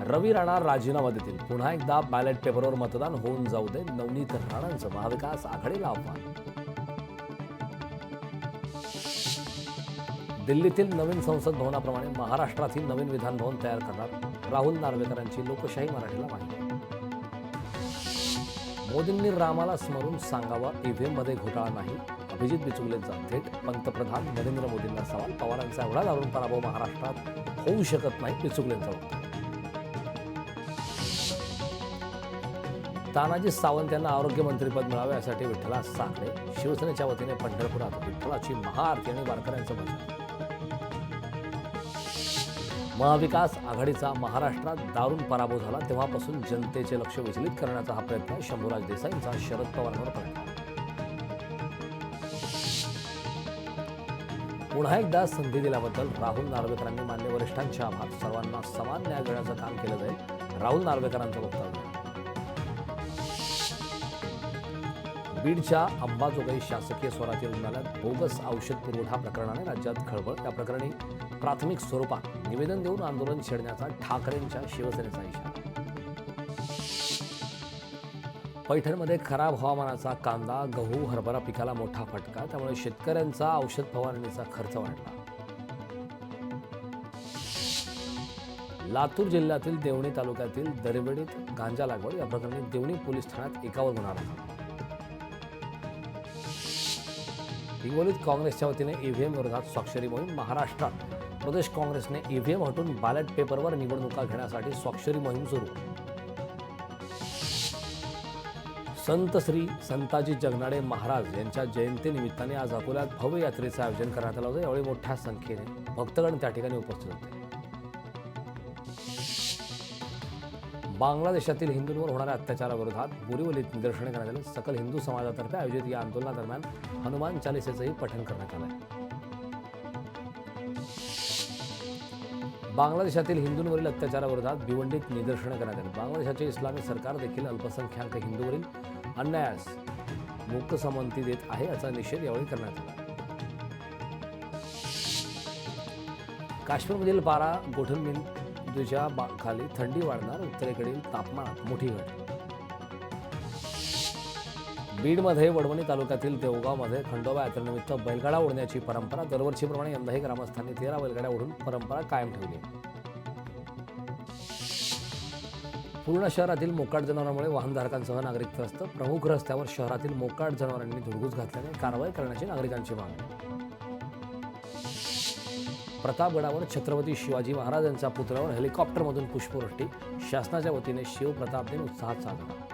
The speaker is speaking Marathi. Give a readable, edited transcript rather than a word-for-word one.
रवी राणा राजीनामा देतील. पुन्हा एकदा बॅलेट पेपरवर मतदान होऊन जाऊ दे. नवनीत राणांचं महाविकास आघाडीला आव्हान. दिल्लीतील नवीन संसद भवनाप्रमाणे महाराष्ट्रातही नवीन विधान भवन तयार करणार राहुल नार्वेकरांची लोकशाही मराठीला माहिती. मोदींनी रामाला स्मरून सांगावं, ईव्हीएममध्ये घोटाळा नाही. अभिजित बिचुगलेंचा थेट पंतप्रधान नरेंद्र मोदींना सवाल. पवारांचा एवढा दारुण पराभव महाराष्ट्रात होऊ शकत नाही. बिचुगलेंचा वक्तव्य. तानाजी सावंत यांना आरोग्यमंत्रीपद मिळावे यासाठी विठ्ठला साखरे. शिवसेनेच्या वतीने पंढरपुरात विठ्ठलाची महाआरती आणि वारकऱ्यांचं भजन. महाविकास आघाडीचा महाराष्ट्रात दारुण पराभव झाला तेव्हापासून जनतेचे लक्ष विचलित करण्याचा हा प्रयत्न शंभूराज देसाईंचा शरद पवारांवर प्रयत्न. पुन्हा एकदा संधी दिल्याबद्दल राहुल नार्वेकरांनी मान्य वरिष्ठांचे आभार. सर्वांना समान न्याय देण्याचं काम केलं जाईल. राहुल नार्वेकरांचं वक्तव्य. बीडच्या अंबाजोगाई शासकीय स्वराज्य रुग्णालयात बोगस औषध पुरवठा प्रकरणाने राज्यात खळबळ. या प्रकरणी प्राथमिक स्वरूपात निवेदन देऊन आंदोलन छेडण्याचा ठाकरेंच्या शिवसेनेचा इशारा. पैठणमध्ये खराब हवामानाचा कांदा, गहू, हरभरा पिकाला मोठा फटका. त्यामुळे शेतकऱ्यांचा औषध फवारणीचा खर्च वाढला. लातूर जिल्ह्यातील देवणी तालुक्यातील दरवेडीत गांजा लागवड. या प्रकरणी देवणी पोलीस ठाण्यात एकावर गुन्हा दाखल. हिंगोलीत काँग्रेसच्या वतीने ईव्हीएम विरोधात स्वाक्षरी मोहीम. महाराष्ट्रात प्रदेश काँग्रेसने ईव्हीएम हटून बॅलेट पेपरवर निवडणुका घेण्यासाठी स्वाक्षरी मोहीम सुरू. संत श्री संताजी जगनाडे महाराज यांच्या जयंतीनिमित्ताने आज अकोल्यात भव्य यात्रेचं आयोजन करण्यात आलं होतं. यावेळी मोठ्या संख्येने भक्तगण त्या ठिकाणी उपस्थित होते. बांगलादेशातील हिंदूंवर होणाऱ्या अत्याचाराविरोधात बोरीवलीत निदर्शने करण्यात आली. सकल हिंदू समाजातर्फे आयोजित या आंदोलनादरम्यान हनुमान चालिसेचंही पठण करण्यात आलं. बांगलादेशातील हिंदूंवरील अत्याचाराविरोधात भिवंडीत निदर्शने करण्यात आली. बांगलादेशाचे इस्लामी सरकार देखील अल्पसंख्याक हिंदूवरील अन्यायास मूकसंमती देत आहे याचा निषेध यावेळी करण्यात आला. काश्मीरमधील पारा गोठणबिंदूच्या खाली थंडी वाढणार. उत्तरेकडील तापमानात मोठी घट. बीडमध्ये वडवणी तालुक्यातील देवगावमध्ये खंडोबा यात्रेनिमित्त बैलगाडा ओढण्याची परंपरा. दरवर्षीप्रमाणे यंदाही ग्रामस्थांनी 13 बैलगाड्या ओढून परंपरा कायम ठेवली. पूर्ण शहरातील मोकाट जनावरांमुळे वाहनधारकांसह नागरिक त्रस्त. प्रमुख रस्त्यावर शहरातील मोकाट जनावरांनी धुडगूस घातल्याने कारवाई करण्याची नागरिकांची मागणी. प्रतापगडावर छत्रपती शिवाजी महाराज यांच्या पुतळ्यावर हेलिकॉप्टरमधून पुष्पवृष्टी. शासनाच्या वतीने शिवप्रताप दिन उत्साहात साजरा.